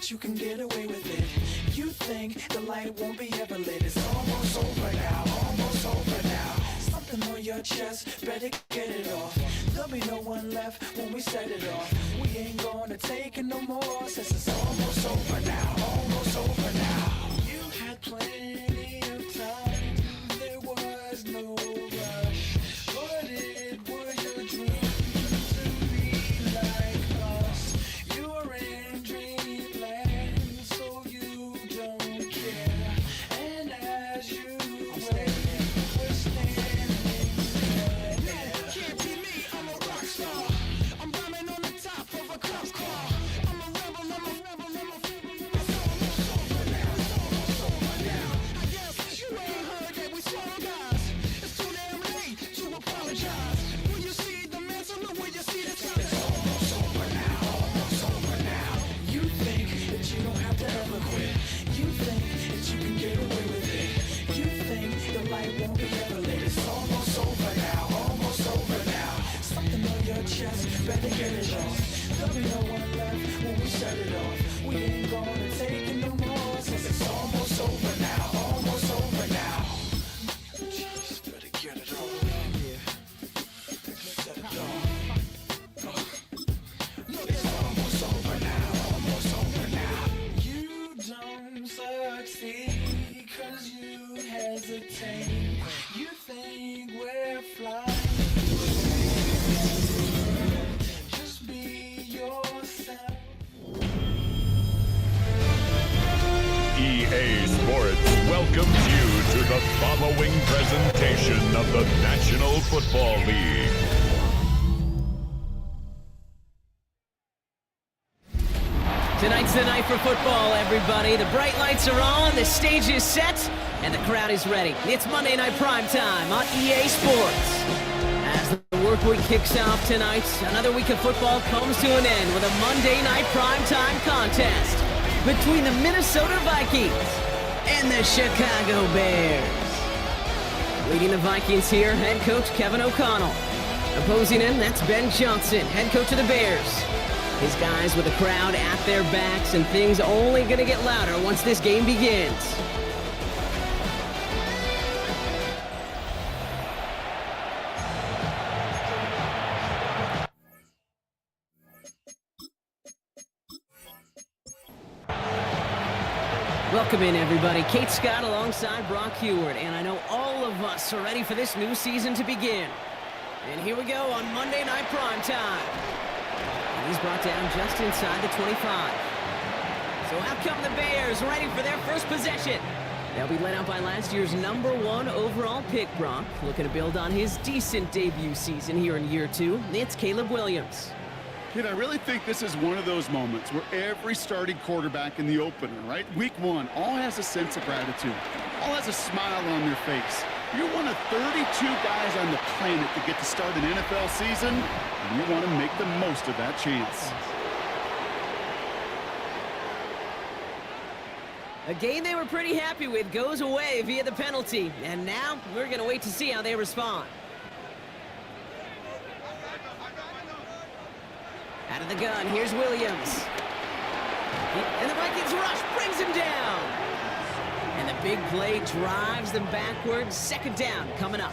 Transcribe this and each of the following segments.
that you can get away with it. You think the light won't be ever lit. It's almost over now, almost over now. Something on your chest, better get it off. There'll be no one left when we set it off. We ain't gonna take it no more, since it's almost over now, almost over now. You had plenty of time, there was no rush, but it was your dream to be like us. You're in dreamland, so you don't care. And as you wait, we're standing there. No, can't be me, I'm a rock star. I'm rhyming on the top of a cop car. I'm a rebel, I'm a rebel, I'm a It's almost over now, it's almost over now. I guess you ain't heard that we swallow guys. It's too damn late to apologize. When you see the mantle, look where you see the sun. It's almost over now, almost over now. You think that you don't have to ever quit. You think that you can get away with it. You think the light won't be ever lit. It's almost over now, almost over now. Something on your chest, better get it off. There'll be no one left when we set it off. We ain't gonna take it no more, since it's almost over now, almost over now. Just better get it off. Yeah. Set it off. Look, it's almost over now, almost over now. You don't succeed 'cause you hesitate. You think we're flying. Just be yourself. EA Sports welcomes you to the following presentation of the National Football League. Tonight's the night for football, everybody. The bright lights are on, the stage is set, and the crowd is ready. It's Monday Night Prime Time on EA Sports. As the work week kicks off tonight, another week of football comes to an end with a Monday Night Prime Time contest between the Minnesota Vikings and the Chicago Bears. Leading the Vikings here, head coach Kevin O'Connell. Opposing him, that's Ben Johnson, head coach of the Bears. His guys with the crowd at their backs, and things only going to get louder once this game begins. Welcome in, everybody. Kate Scott alongside Brock Heward, and I know all of us are ready for this new season to begin. And here we go on Monday Night Prime Time. And he's brought down just inside the 25. So out come the Bears, ready for their first possession. They'll be led out by last year's #1 overall pick, Brock. Looking to build on his decent debut season here in year 2. It's Caleb Williams. Kid, I really think this is one of those moments where every starting quarterback in the opener, right? Week 1, all has a sense of gratitude. All has a smile on their face. You're one of 32 guys on the planet that get to start an NFL season, and you want to make the most of that chance. A game they were pretty happy with goes away via the penalty, and now we're going to wait to see how they respond. Out of the gun, here's Williams. And the Vikings rush brings him down. And the big play drives them backwards. Second down coming up.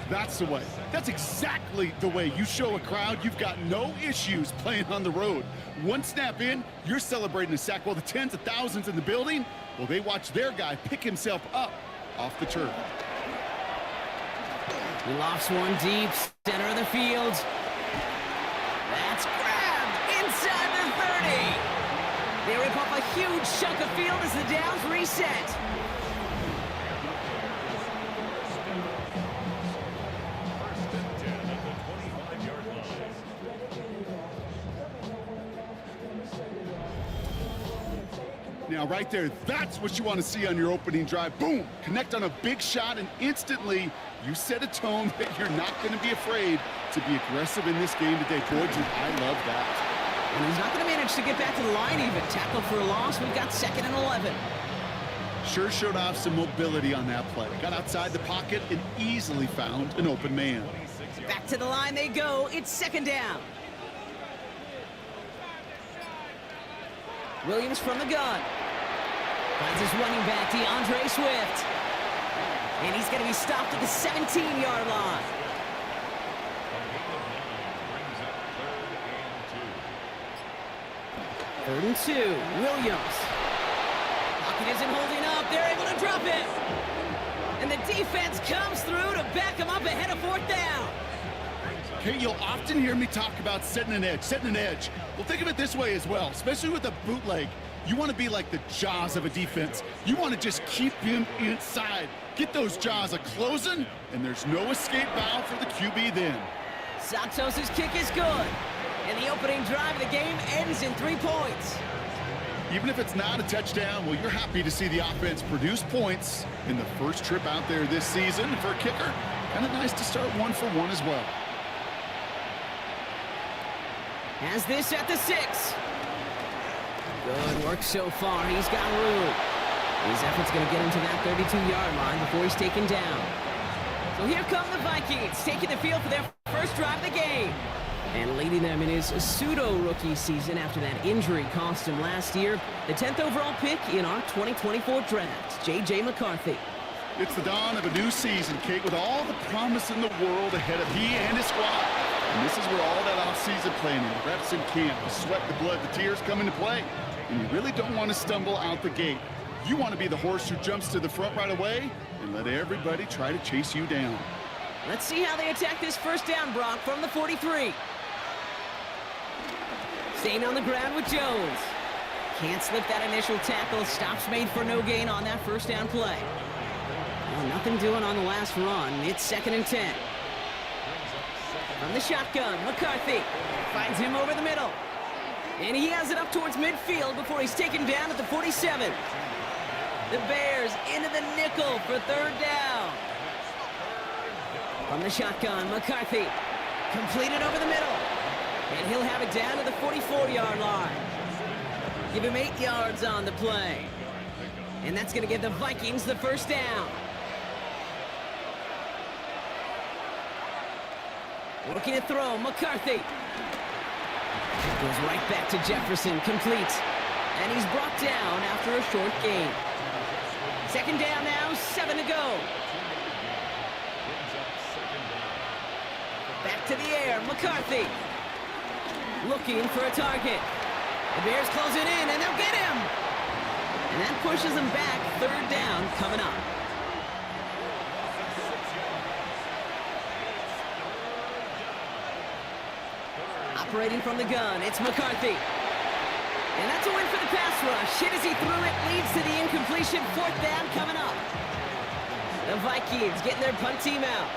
That's the way. That's exactly the way you show a crowd you've got no issues playing on the road. One snap in, you're celebrating a sack while the tens of thousands in the building, well, they watch their guy pick himself up off the turf. He lofts one deep, center of the field. That's grabbed inside the 30. They rip off a huge chunk of field as the downs reset. Now, right there, that's what you want to see on your opening drive. Boom! Connect on a big shot, and instantly you set a tone that you're not going to be afraid to be aggressive in this game today. Boy, dude, I love that. And he's not going to manage to get back to the line even. Tackle for a loss. We've got 2nd and 11. Sure showed off some mobility on that play. Got outside the pocket and easily found an open man. Back to the line they go. It's 2nd down. Williams from the gun. Finds his running back, DeAndre Swift. And he's going to be stopped at the 17-yard line. Third and 2, Williams. Pocket isn't holding up. They're able to drop it. And the defense comes through to back him up ahead of 4th down. Okay, you'll often hear me talk about setting an edge. Well, think of it this way as well, especially with a bootleg. You want to be like the jaws of a defense. You want to just keep him inside. Get those jaws a-closing, and there's no escape valve for the QB then. Santos' kick is good. And the opening drive of the game ends in 3 points. Even if it's not a touchdown, well, you're happy to see the offense produce points in the first trip out there this season. For a kicker, kind of nice to start 1 for 1 as well. Has this at the 6. Good work so far. He's got room. His effort's going to get him to that 32-yard line before he's taken down. So here come the Vikings, taking the field for their first drive of the game. And leading them in his pseudo-rookie season after that injury cost him last year. The 10th overall pick in our 2024 draft, J.J. McCarthy. It's the dawn of a new season, Kate, with all the promise in the world ahead of he and his squad. And this is where all that off-season planning, the reps in camp, the sweat, the blood, the tears come into play. And you really don't want to stumble out the gate. You want to be the horse who jumps to the front right away and let everybody try to chase you down. Let's see how they attack this first down, Brock, from the 43. Staying on the ground with Jones. Can't slip that initial tackle. Stops made for no gain on that first down play. Well, nothing doing on the last run. It's 2nd and 10. From the shotgun, McCarthy finds him over the middle. And he has it up towards midfield before he's taken down at the 47. The Bears into the nickel for 3rd down. From the shotgun, McCarthy completed over the middle. And he'll have it down to the 44-yard line. Give him 8 yards on the play. And that's going to give the Vikings the first down. Looking to throw, McCarthy. Goes right back to Jefferson, complete. And he's brought down after a short gain. 2nd down now, 7 to go. Back to the air, McCarthy. Looking for a target. The Bears close it in, and they'll get him. And that pushes them back. 3rd down coming up. Operating from the gun, it's McCarthy. And that's a win for the pass rush. Hit as he threw it, leads to the incompletion. 4th down coming up. The Vikings getting their punt team out.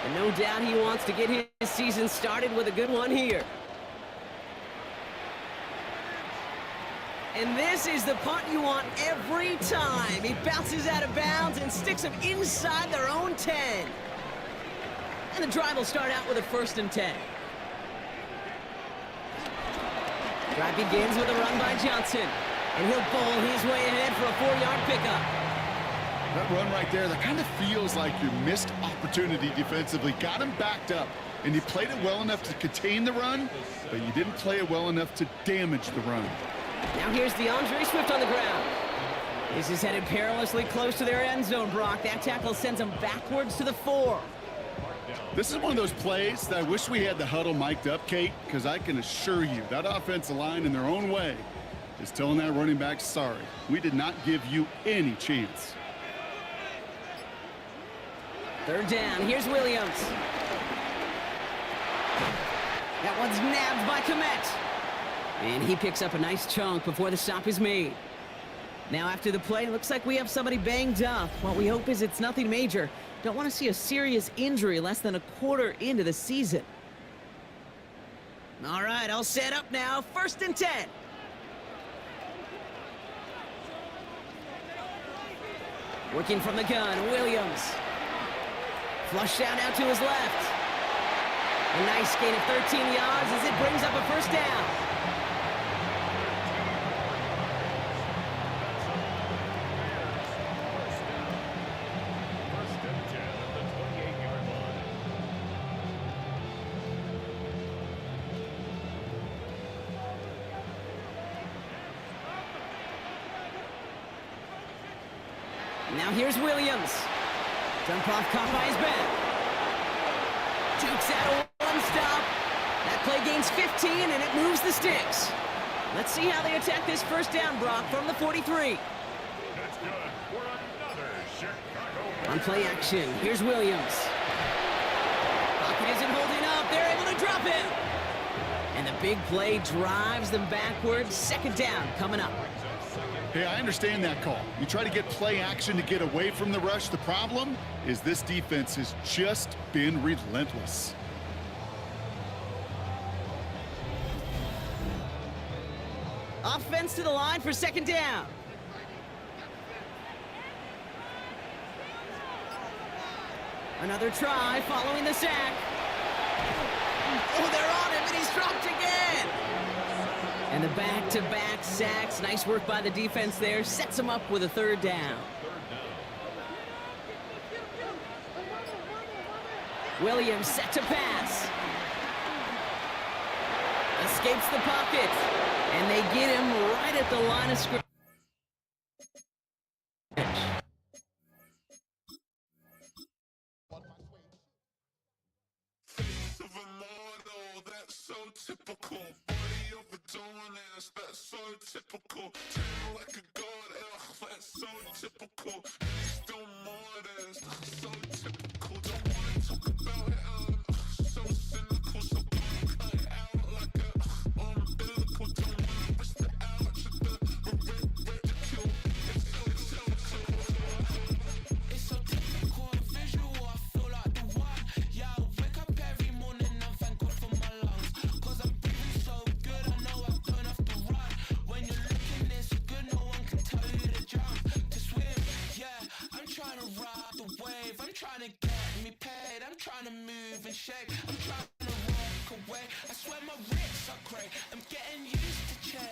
And no doubt he wants to get his season started with a good one here. And this is the punt you want every time. He bounces out of bounds and sticks them inside their own 10. And the drive will start out with a 1st and 10. Drive begins with a run by Johnson. And he'll bowl his way ahead for a 4-yard pickup. That run right there, that kind of feels like your missed opportunity defensively. Got him backed up, and you played it well enough to contain the run, but you didn't play it well enough to damage the run. Now here's DeAndre Swift on the ground. This is headed perilously close to their end zone, Brock. That tackle sends him backwards to the 4. This is one of those plays that I wish we had the huddle mic'd up, Kate, because I can assure you that offensive line in their own way is telling that running back, sorry, we did not give you any chance. 3rd down, here's Williams. That one's nabbed by Komet. And he picks up a nice chunk before the stop is made. Now after the play, it looks like we have somebody banged up. What we hope is it's nothing major. Don't want to see a serious injury less than a quarter into the season. All right, all set up now. 1st and 10. Working from the gun, Williams. Flush down out to his left. A nice gain of 13 yards as it brings up a 1st down. Now here's Williams. Dump off caught by his back. Jukes out a one-stop. That play gains 15, and it moves the sticks. Let's see how they attack this first down, Brock, from the 43. That's good for another Chicago. On play action, here's Williams. Pocket isn't holding up. They're able to drop him. And the big play drives them backwards. Second down coming up. Hey, I understand that call. You try to get play action to get away from the rush. The problem is this defense has just been relentless. Offense to the line for second down. Another try following the sack. Oh, they're on him, and he's dropped again. And the back-to-back sacks. Nice work by the defense there. Sets him up with a third down. Williams set to pass. Escapes the pocket. And they get him right at the line of scrimmage. That's so typical. Body of a donut, that's so typical. Turn like a god, that's so typical. Still more, that's so typical. Don't wanna talk about it, so cynical. So cut it out like a umbilical. Don't wanna risk the ouch of the ridicule. It's so typical, visual, I feel like the one. Yeah, I wake up every morning and thank God for my lungs. Cause I'm breathing so good, I know I don't have to run. When you're looking this good, no one can tell you to jump, to swim. Yeah, I'm trying to ride the wave, I'm trying to get me paid, I'm trying to move and shake, I'm trying to walk away. I swear my wrists are great, I'm getting used to change.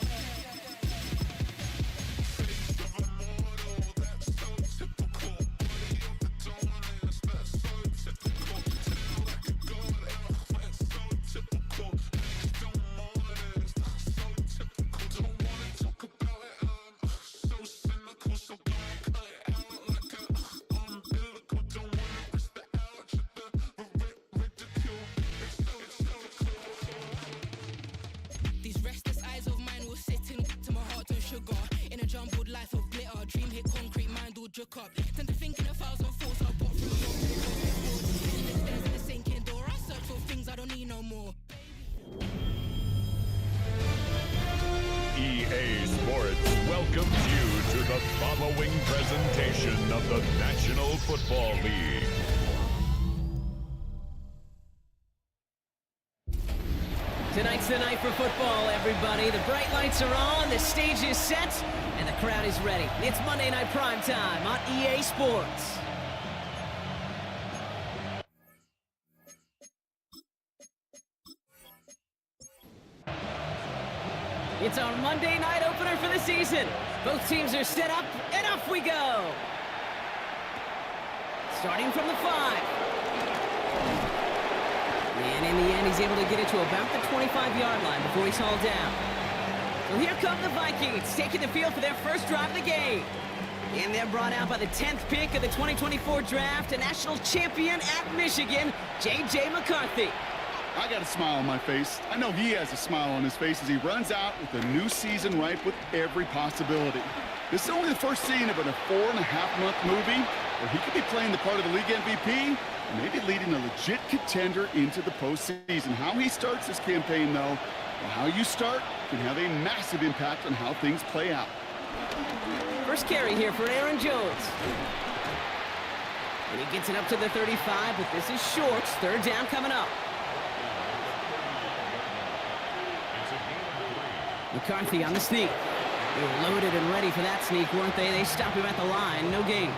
These restless eyes of mine will sit in to my heart and sugar. In a jumbled life of glitter, dream hit concrete, mind all jerk up. Tend to think in 1,000 thoughts, I bought through your the stairs in the sinking door. I search for things I don't need no more. EA Sports welcomes you to the following presentation of the National Football League. Tonight's the night for football, everybody. The bright lights are on, the stage is set, and the crowd is ready. It's Monday Night Prime Time on EA Sports. It's our Monday night opener for the season. Both teams are set up, and off we go. Starting from the 5. And in the end, he's able to get it to about the 25-yard line before he's hauled down. So here come the Vikings, taking the field for their first drive of the game. And they're brought out by the 10th pick of the 2024 draft, a national champion at Michigan, J.J. McCarthy. I got a smile on my face. I know he has a smile on his face as he runs out with a new season ripe with every possibility. This is only the first scene of a 4.5-month movie where he could be playing the part of the league MVP and maybe leading a legit contender into the postseason. How he starts this campaign, though, or how you start, can have a massive impact on how things play out. First carry here for Aaron Jones. And he gets it up to the 35, but this is short. Third down coming up. McCarthy on the sneak. They were loaded and ready for that sneak, weren't they? They stop him at the line. No gain.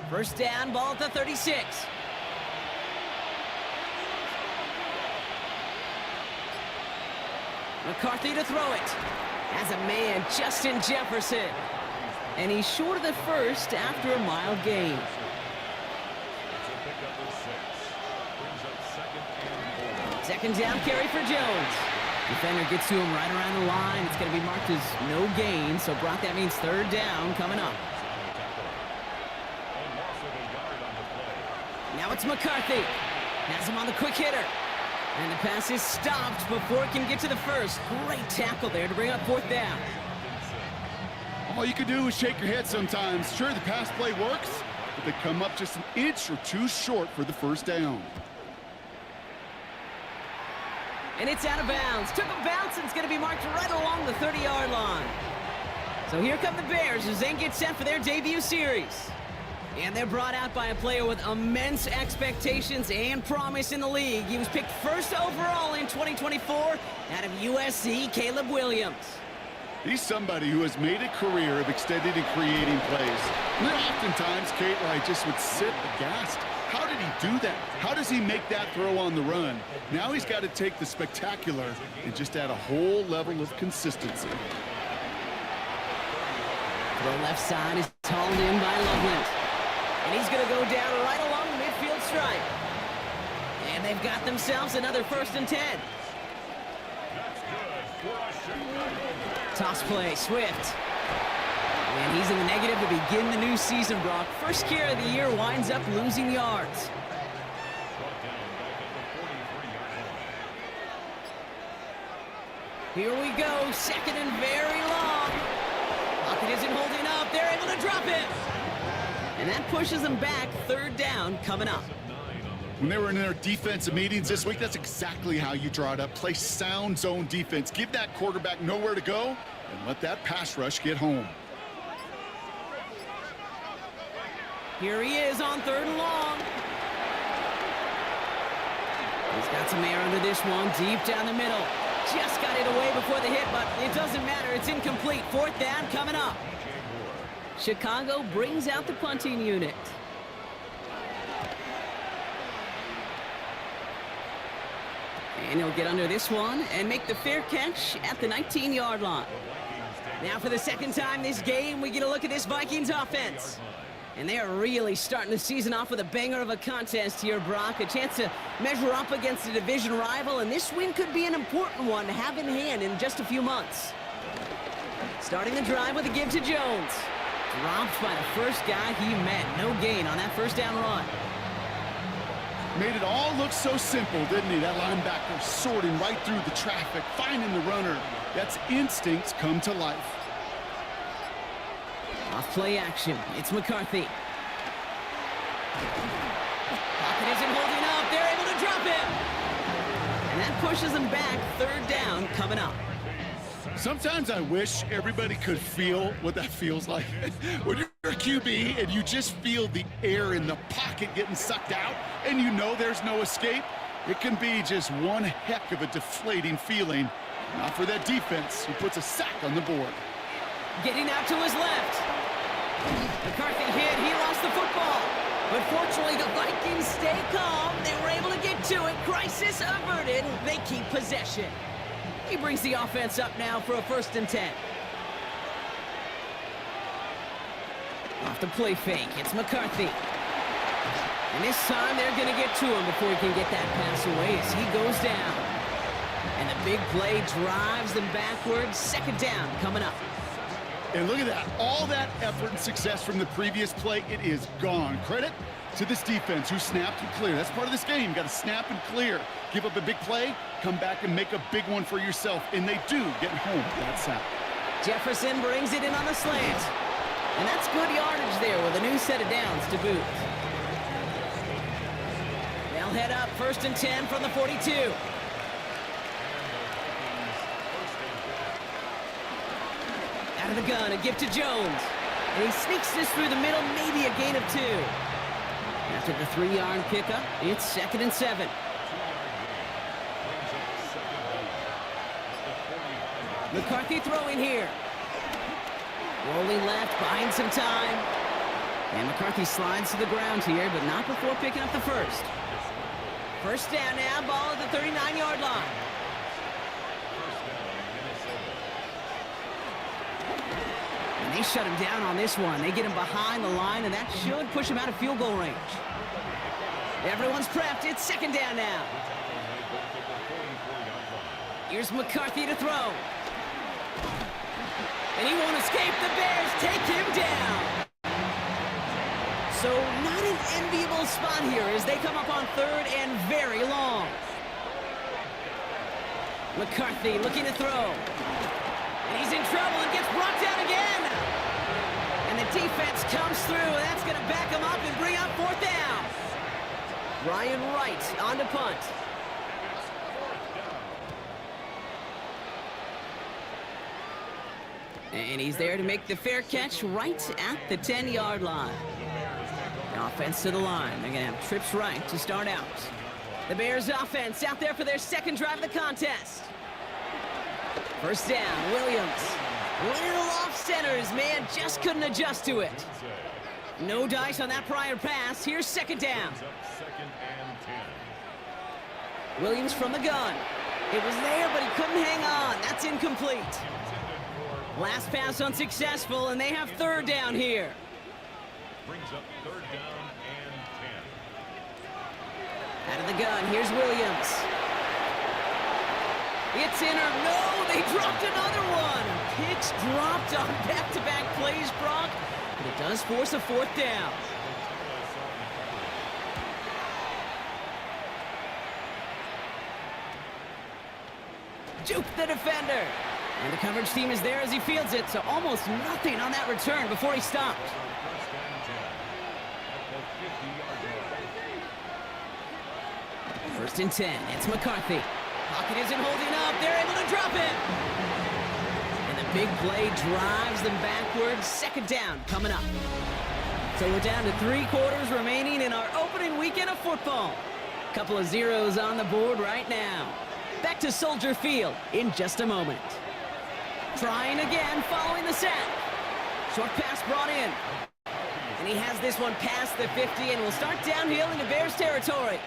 First down, ball at the 36. McCarthy to throw it. As a man, Justin Jefferson. And he's short of the first after a mild gain. Second down carry for Jones. Defender gets to him right around the line. It's going to be marked as no gain. So, Brock, that means third down coming up. Now it's McCarthy. Has him on the quick hitter. And the pass is stopped before it can get to the first. Great tackle there to bring up fourth down. All you can do is shake your head sometimes. Sure, the pass play works, but they come up just an inch or two short for the first down. And it's out of bounds. Took a bounce and it's going to be marked right along the 30-yard line. So here come the Bears as they get set for their debut series. And they're brought out by a player with immense expectations and promise in the league. He was picked first overall in 2024 out of USC, Caleb Williams. He's somebody who has made a career of extending and creating plays. And there are oftentimes, Kate, where I just would sit aghast. How did he do that? How does he make that throw on the run? Now he's got to take the spectacular and just add a whole level of consistency. The left side is hauled in by Loveland. And he's going to go down right along the midfield stripe. And they've got themselves another 1st and 10. Toss play, Swift. And he's in the negative to begin the new season, Brock. First carry of the year winds up losing yards. Here we go, 2nd and very long. Pocket isn't holding up. They're able to drop it. And that pushes them back. 3rd down coming up. When they were in their defensive meetings this week, that's exactly how you draw it up. Play sound zone defense. Give that quarterback nowhere to go and let that pass rush get home. Here he is on 3rd and long. He's got some air under this one, deep down the middle. Just got it away before the hit, but it doesn't matter. It's incomplete. 4th down coming up. Chicago brings out the punting unit. And he'll get under this one and make the fair catch at the 19-yard line. Now for the 2nd time this game, we get a look at this Vikings offense. And they are really starting the season off with a banger of a contest here, Brock. A chance to measure up against a division rival, and this win could be an important one to have in hand in just a few months. Starting the drive with a give to Jones. Dropped by the first guy he met. No gain on that 1st down run. Made it all look so simple, didn't he? That linebacker sorting right through the traffic, finding the runner. That's instincts come to life. Off play action. It's McCarthy. Pocket isn't holding up. They're able to drop it. And that pushes them back. 3rd down coming up. Sometimes I wish everybody could feel what that feels like. When you're a QB and you just feel the air in the pocket getting sucked out and you know there's no escape, it can be just one heck of a deflating feeling. Not for that defense who puts a sack on the board. Getting out to his left. McCarthy hit. He lost the football. But fortunately, the Vikings stay calm. They were able to get to it. Crisis averted. They keep possession. He brings the offense up now for a 1st and 10. Off the play fake, it's McCarthy. And this time they're going to get to him before he can get that pass away as he goes down. And the big play drives them backwards. 2nd down coming up. And look at that. All that effort and success from the previous play, it is gone. Credit to this defense who snapped and cleared. That's part of this game. You got to snap and clear. Give up a big play, come back and make a big one for yourself. And they do get home that sack. Jefferson brings it in on the slant. And that's good yardage there with a new set of downs to boot. They'll head up 1st and 10 from the 42. Out of the gun, a give to Jones. And he sneaks this through the middle, maybe a gain of 2. After the 3-yard pickup, it's 2nd and 7. McCarthy throwing here. Rolling left, buying some time. And McCarthy slides to the ground here, but not before picking up the 1st. 1st down now, ball at the 39-yard line. And they shut him down on this one. They get him behind the line, and that should push him out of field goal range. Everyone's prepped. It's 2nd down now. Here's McCarthy to throw. And he won't escape. The Bears take him down. So not an enviable spot here as they come up on third and very long. McCarthy looking to throw. And he's in trouble and gets brought down again. And the defense comes through, and that's going to back him up and bring up fourth down. Ryan Wright on to punt. And he's there to make the fair catch right at the 10-yard line. The offense to the line. They're going to have trips right to start out. The Bears offense out there for their second drive of the contest. First down, Williams. Little off centers, man, just couldn't adjust to it. No dice on that prior pass. Here's second down. Williams from the gun. It was there, but he couldn't hang on. That's incomplete. Last pass unsuccessful, and they have third down here. Brings up third down and 10. Out of the gun, here's Williams. It's in or no, they dropped another one. Picks dropped on back-to-back plays, Brock, but it does force a fourth down. Juke the defender. And the coverage team is there as he fields it, so almost nothing on that return before he stopped. First and 10, it's McCarthy. Pocket isn't holding up, they're able to drop it. And the big play drives them backwards. Second down coming up. So we're down to 3 quarters remaining in our opening weekend of football. Couple of zeros on the board right now. Back to Soldier Field in just a moment. Trying again following the sack. Short pass brought in. And he has this one past the 50 and will start downhill into Bears territory.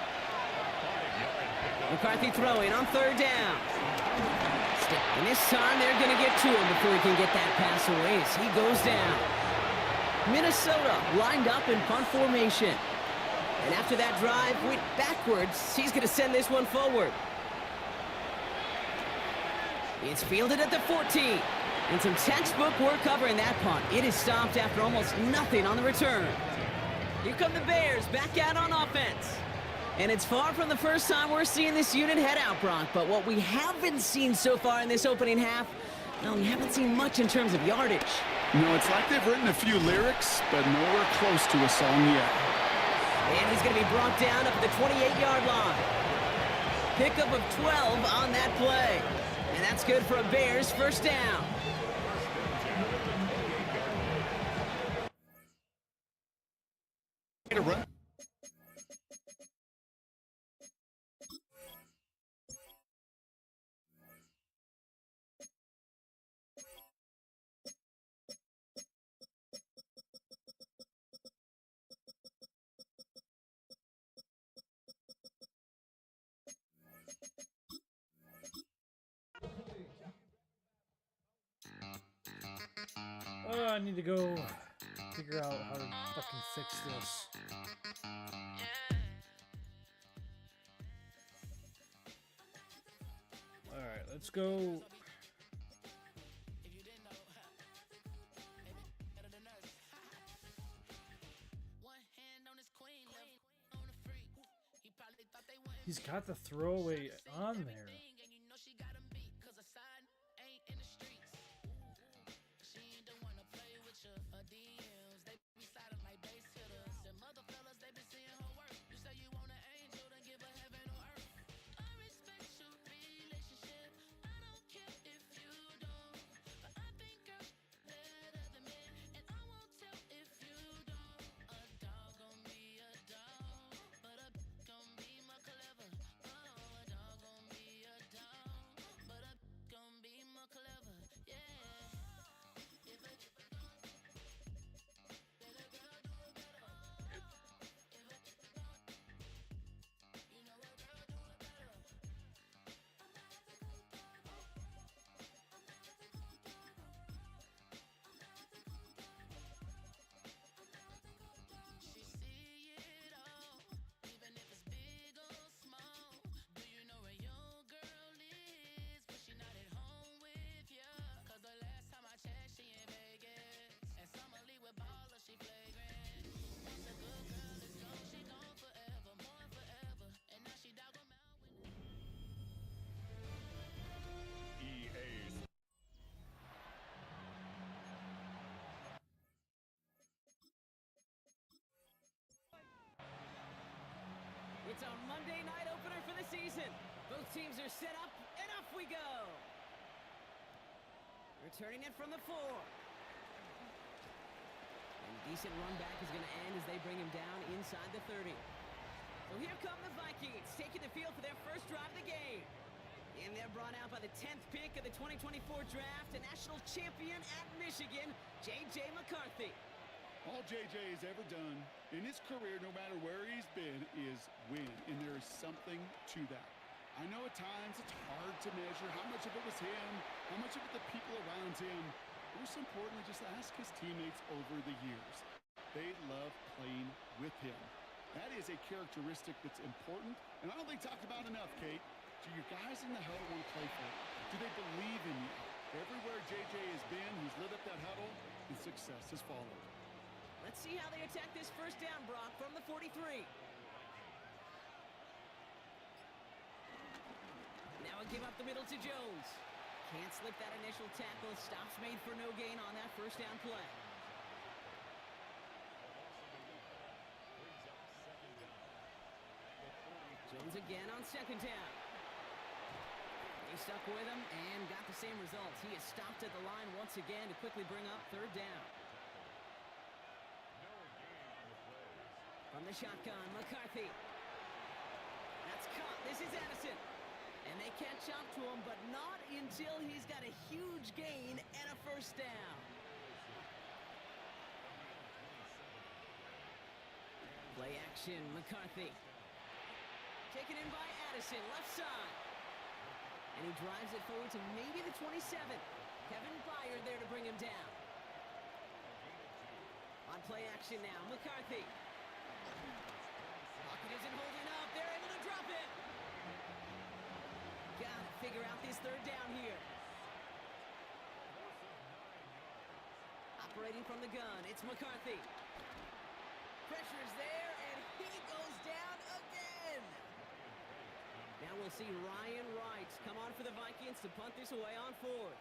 McCarthy throwing on third down. And this time they're going to get to him before he can get that pass away as he goes down. Minnesota lined up in punt formation. And after that drive went backwards, he's going to send this one forward. It's fielded at the 14. And some textbook work covering that punt. It is stopped after almost nothing on the return. Here come the Bears back out on offense. And it's far from the first time we're seeing this unit head out, Brock. But what we haven't seen so far in this opening half, well, we haven't seen much in terms of yardage. No, it's like they've written a few lyrics, but nowhere close to a song yet. And he's going to be brought down up at the 28-yard line. Pickup of 12 on that play. And that's good for a Bears first down. To run. I need to go figure out how to fucking fix this. Alright, let's go. He's got the throwaway on there. Both teams are set up, and off we go. Returning it from the 4. And decent run back is going to end as they bring him down inside the 30. So here come the Vikings, taking the field for their first drive of the game. And they're brought out by the 10th pick of the 2024 draft, a national champion at Michigan, J.J. McCarthy. All J.J. has ever done in his career, no matter where he's been, is win. And there is something to that. I know at times it's hard to measure how much of it was him, how much of it the people around him. Most importantly, just ask his teammates over the years. They love playing with him. That is a characteristic that's important, and I don't think talked about enough, Kate. Do your guys in the huddle want to play for you? Do they believe in you? Everywhere J.J. has been, he's lit up that huddle, and success has followed. Let's see how they attack this first down, Brock, from the 43. Now a give up the middle to Jones. Can't slip that initial tackle. Stops made for no gain on that first down play. Jones again on second down. They stuck with him and got the same results. He is stopped at the line once again to quickly bring up third down. From the shotgun, McCarthy. That's caught. This is Addison. And they catch up to him, but not until he's got a huge gain and a first down. Play action, McCarthy. Taken in by Addison, left side. And he drives it forward to maybe the 27. Kevin Byard there to bring him down. On play action now, McCarthy. Pocket isn't holding up. They're able to drop it. Gotta figure out this third down here. Operating from the gun, it's McCarthy. Pressure's there, and he goes down again. Now we'll see Ryan Wright come on for the Vikings to punt this away on fourth.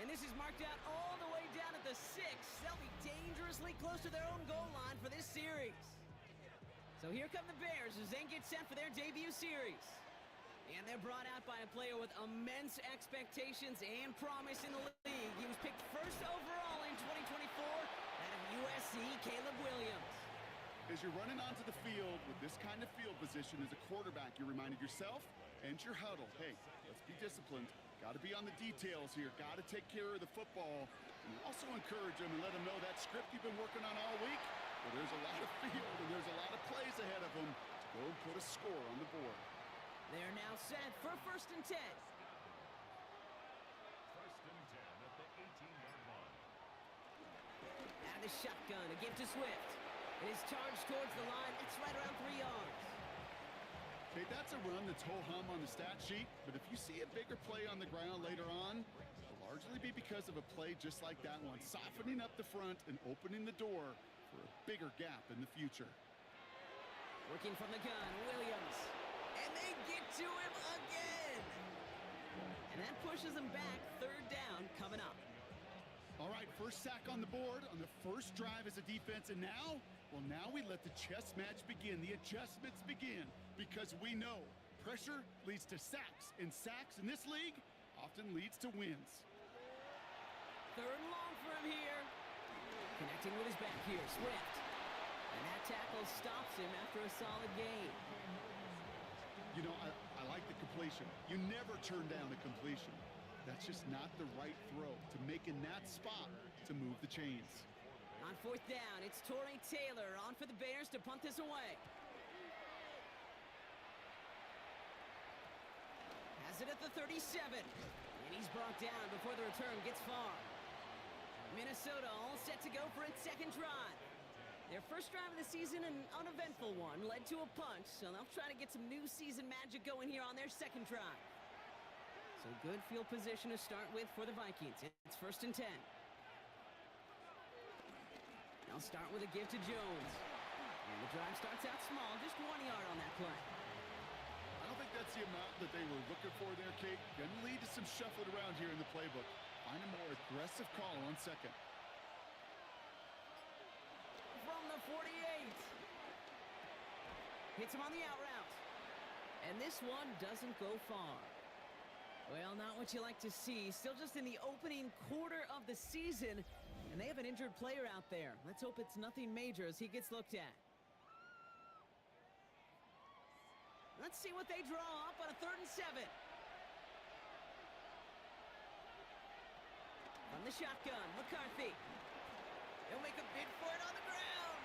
And this is marked out all the way down at the 6. They'll be dangerously close to their own goal line for this series. So here come the Bears as they get set for their debut series. And they're brought out by a player with immense expectations and promise in the league. He was picked first overall in 2024 out of USC, Caleb Williams. As you're running onto the field with this kind of field position as a quarterback, you're reminding yourself and your huddle, hey, let's be disciplined. Got to be on the details here. Got to take care of the football. And also encourage them and let them know that script you've been working on all week, well, there's a lot of field and there's a lot of plays ahead of them to go and put a score on the board. They're now set for 1st and 10. 1st and 10 at the 18-yard line. Out of the shotgun, a give to Swift. It is charged towards the line. It's right around 3 yards. Okay, that's a run that's ho-hum on the stat sheet, but if you see a bigger play on the ground later on, it'll largely be because of a play just like that one, softening up the front and opening the door for a bigger gap in the future. Working from the gun, Williams. And they get to him again. And that pushes them back. 3rd down coming up. All right, first sack on the board on the first drive as a defense, and now, well, now we let the chess match begin. The adjustments begin because we know pressure leads to sacks, and sacks in this league often leads to wins. 3rd and long for him here. Connecting with his back here, Swift. And that tackle stops him after a solid gain. You know, I like the completion. You never turn down a completion. That's just not the right throw to make in that spot to move the chains. On 4th down, it's Torrey Taylor on for the Bears to punt this away. Has it at the 37. And he's brought down before the return gets far. Minnesota all set to go for its 2nd drive. Their first drive of the season, an uneventful one, led to a punch, so they'll try to get some new season magic going here on their 2nd drive. So good field position to start with for the Vikings. It's 1st and 10. They'll start with a give to Jones. And the drive starts out small, just 1 yard on that play. I don't think that's the amount that they were looking for there, Kate. Going to lead to some shuffling around here in the playbook. Find a more aggressive call on 2nd. From the 48. Hits him on the out route. And this one doesn't go far. Well, not what you like to see. Still just in the opening quarter of the season. And they have an injured player out there. Let's hope it's nothing major as he gets looked at. Let's see what they draw up on a 3rd and 7. From the shotgun, McCarthy. He'll make a bid for it on the ground.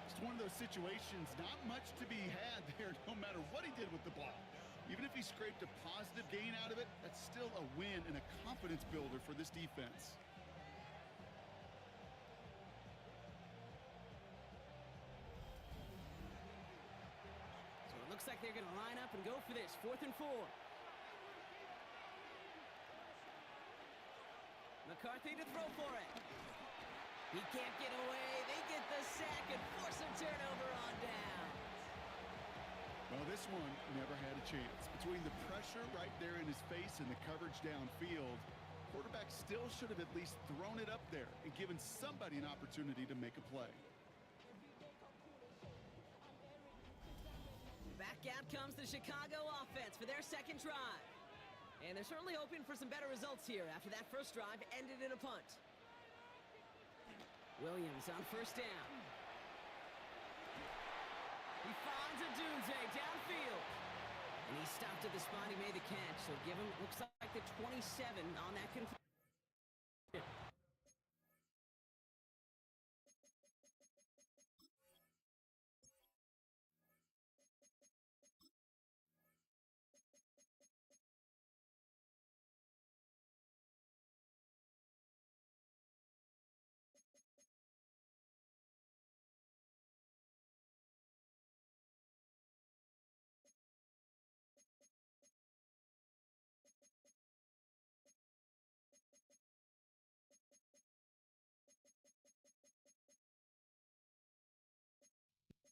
It's one of those situations, not much to be had there no matter what he did with the ball. Even if he scraped a positive gain out of it, that's still a win and a confidence builder for this defense. So it looks like they're going to line up and go for this. 4th and 4. McCarthy to throw for it. He can't get away. They get the sack and force a turnover on down. Well, this one never had a chance. Between the pressure right there in his face and the coverage downfield, quarterback still should have at least thrown it up there and given somebody an opportunity to make a play. Back out comes the Chicago offense for their 2nd drive. And they're certainly hoping for some better results here after that first drive ended in a punt. Williams on 1st down. He finds a Dunze downfield. And he stopped at the spot he made the catch. So give him, looks like the 27 on that conversion.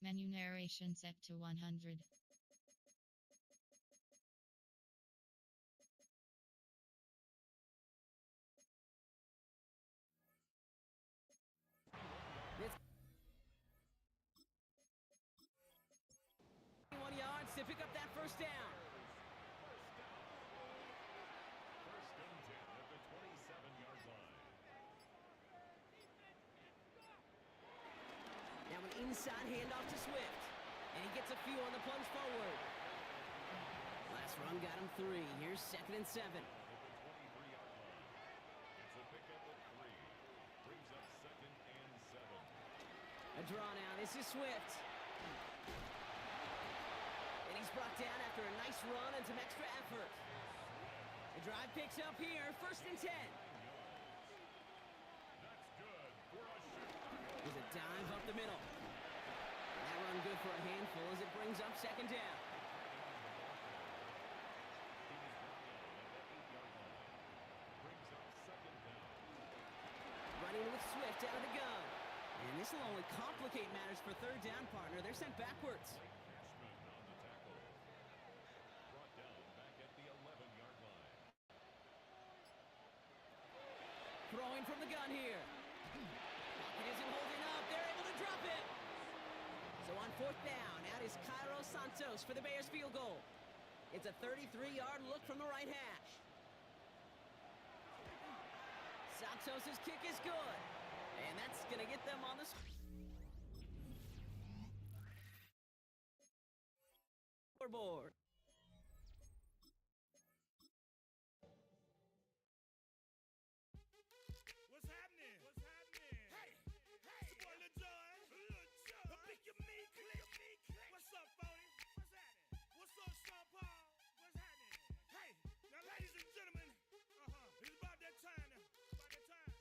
Menu narration set to 100. It's 21 yards to pick up that 1st down. First and 10 at the 27-yard line. Now an inside handoff to Swift. And he gets a few on the plunge forward. Last run got him 3. Here's 2nd and 7. At the 23-yard line. It's a pickup of 3. Brings up 2nd and 7. A draw now. This is Swift. And he's brought down after a nice run and some extra effort. The drive picks up here. 1st and 10. That's good for a Chicago. There's a dive up the middle. And that run good for a handful as it brings up 2nd down. Brings up 2nd down. Running with Swift out of the gun. And this will only complicate matters for 3rd down, partner. They're sent backwards. Cashman on the tackle. Brought down back at the 11-yard line. Throwing from the gun here. Pocket isn't holding up. They're able to drop it. So on 4th down, out is Cairo Santos for the Bears field goal. It's a 33-yard look from the right hash. Santos' kick is good. And that's going to get them on the scoreboard.